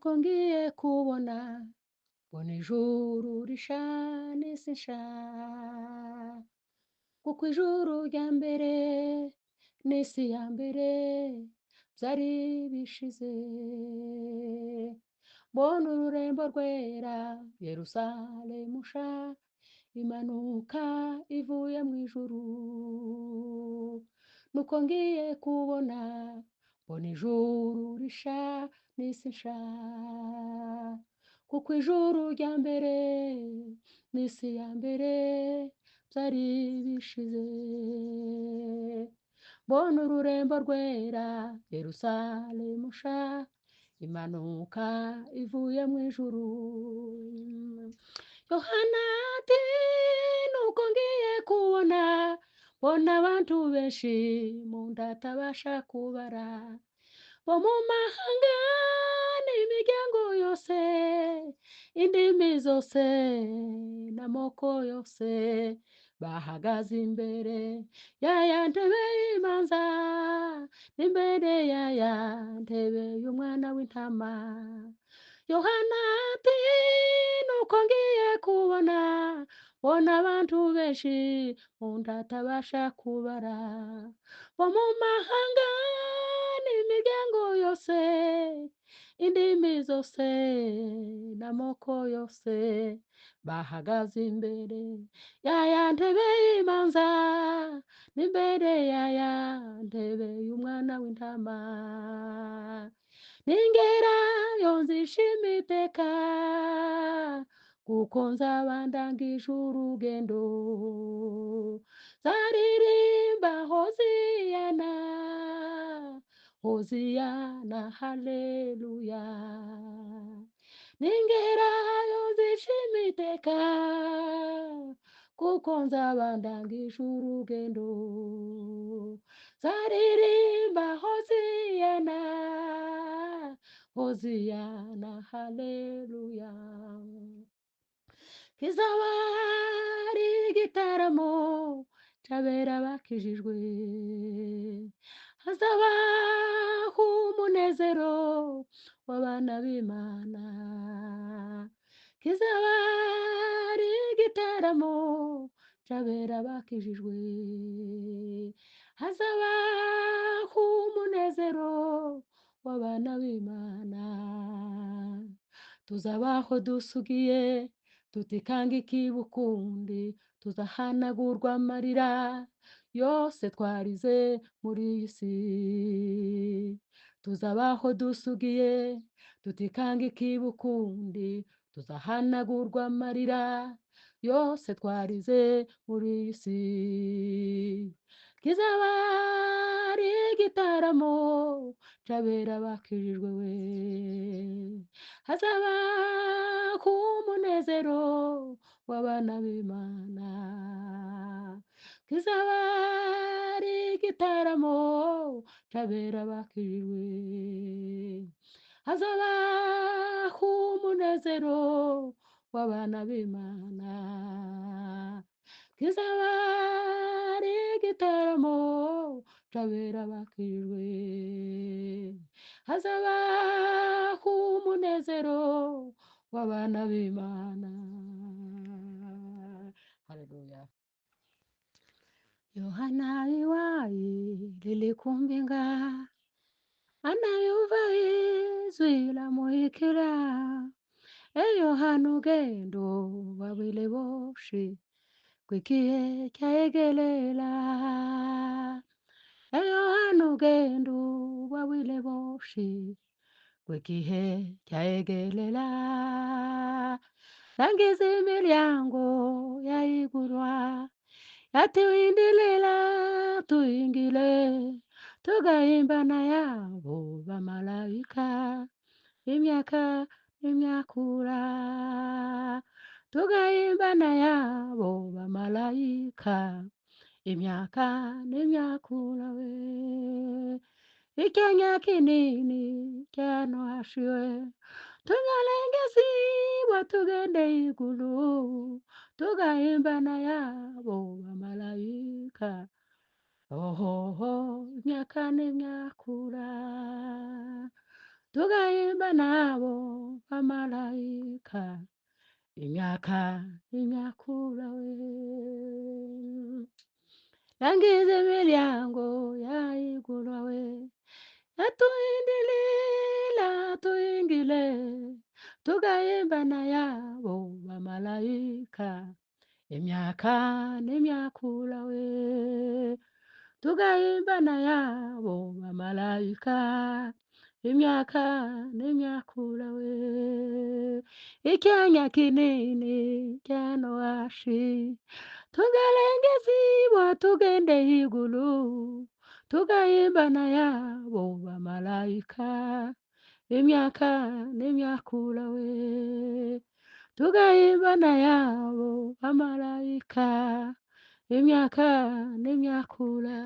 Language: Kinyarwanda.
nuko ngiye kubona mbona ijuru risha n'isi nsha, kuko ijuru rya mbere n'isi ya mbere byari bishize. Mbona ururembo rwera Yerusalemu nsha imanuka ivuye mu ijuru, nuko ngiye kubona mbona ijuru risha n'isi nsha, kuko ijuru rya mbere n'isi ya mbere byari bishize. Mbona ururembo rwera Yerusalemu nsha imanuka ivuye mu ijuru. Yohana ati nuko ngiye kubona mbona abantu benshi mu nda atabasha kubara, bo mu mahanga n'imiryango yose, indimi zose n'amoko yose, bahagaze imbere ya ntebe y'imanza n'imbere ya ntebe y'umwana w'intama. Yohana ati nuko ngiye kubona mbona abantu benshi mu nda atabasha kubara, bo mu mahanga n'imiryango yose, indimi zose n'amoko yose, bahagaze imbere ya ntebe y'imanza n'imbere ya ntebe y'umwana w'intama. Ningerayo nzishima iteka, kuko nzaba ndangije urugendo, nzaririmba hoziyana hoziyana haleluya. Ningerayo nzishima iteka, kuko nzaba ndangije urugendo, nzaririmba hoziyana hoziyana haleluya. Kizaba ari igitaramo cy'abera bakijijwe, hazabaho umunezero w'abana b'Imana. Kizaba ari igitaramo cy'abera bakijijwe, hazabaho umunezero w'abana b'Imana. Tuzabaho dusugiye tutikanga ikibukundi, tuzahanagurwa amarira yose twarize muri iyi si. Tuzabaho dusugiye tutikanga ikibukundi, tuzahanagurwa amarira yose twarize muri iyi si. Kizaba ari igitaramo cy'abera bakijijwe we, hazabaho umunezero w'abana b'Imana. Kizaba ari igitaramo cy'abera bakijijwe, hazabaho umunezero w'abana b'Imana. Kizaba ari igitaramo cy'abera bakijijwe, hazabaho umunezero w'abana b'Imana. Haleluya. Yohana iwayi lilikumbinga, anayuva izwi la muhikira, Yohana ugendo wabwile boshi kwikihe cyaegelela, Yohana ugendo wabwile boshi kwikihe cyaegelela, rangiza imiryango yaigurwa, yatuindilela tuingile, tugaimbana yabo bamalayika, imyaka imyakura, tugaimbana yabo bamalayika, imyaka n'imyakura we. Icyanya kinini cyanohashiwe, tunyalengeziwa tugende igulu, tugaimbana yabo bamalayika, ohoho imyaka n'imyakura. tugahimba nabo bamarayika imyaka imyakura we yangize imiryango yayigura we yatuhindilila tuhingile tugahimbana yabo bamarayika imyaka n'imyakura we tugahimbana yabo bamarayika imyaka n'imyakura we icyanya kinini cya nowashi tugalengezibwa tugende igulu tugahimbana yabo bamarayika imyaka n'imyakura we tugahimbana yabo bamarayika imyaka n'imyakura